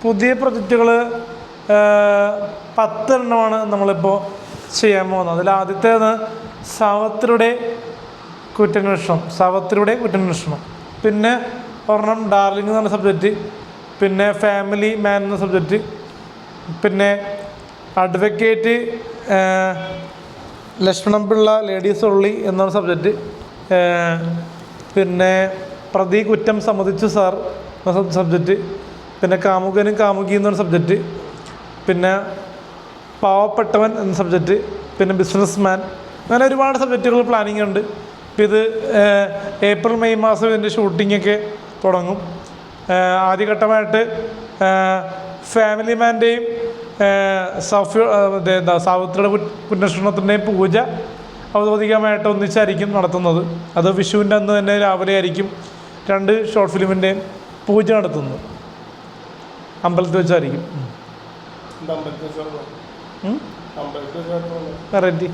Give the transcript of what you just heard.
പുതിയ പ്രൊജക്റ്റുകൾ 10 എണ്ണമാണ് നമ്മളിപ്പോൾ ചെയ്യാൻ പോകുന്നത്. അതിൽ ആദ്യത്തേത് സാവത്രിയുടെ കുറ്റാന്വേഷണം, പിന്നെ ഒരെണ്ണം ഡാർലിംഗ് എന്ന് പറഞ്ഞ സബ്ജക്റ്റ്, പിന്നെ ഫാമിലി മാൻ എന്ന സബ്ജക്റ്റ്, പിന്നെ അഡ്വക്കേറ്റ് ലക്ഷ്മണപിള്ള ലേഡീസ് ഒള്ളി എന്നൊരു സബ്ജക്റ്റ്, പിന്നെ പ്രതി കുറ്റം സമ്മതിച്ചു സാർ എന്ന സബ്ജക്റ്റ്, പിന്നെ കാമുകനും കാമുകി എന്നൊരു സബ്ജക്റ്റ്, പിന്നെ പാവപ്പെട്ടവൻ എന്ന സബ്ജക്റ്റ്, പിന്നെ ബിസിനസ് മാൻ. അങ്ങനെ ഒരുപാട് സബ്ജക്റ്റുകൾ പ്ലാനിങ് ഉണ്ട്. ഇത് ഏപ്രിൽ മെയ് മാസം ഇതിൻ്റെ ഷൂട്ടിങ്ങൊക്കെ തുടങ്ങും. ആദ്യഘട്ടമായിട്ട് ഫാമിലി മാൻ്റെയും സാവിത്രിയുടെ കുറ്റാന്വേഷണത്തിൻ്റെയും പൂജ ഔദ്യോഗികമായിട്ട് ഒന്നിച്ചായിരിക്കും നടത്തുന്നത്. അത് വിഷുവിൻ്റെ അന്ന് തന്നെ രാവിലെ ആയിരിക്കും 2 ഷോർട്ട് ഫിലിമിൻ്റെയും പൂജ നടത്തുന്നത്. അമ്പലത്തിൽ വെച്ചായിരിക്കും. വെറൈറ്റി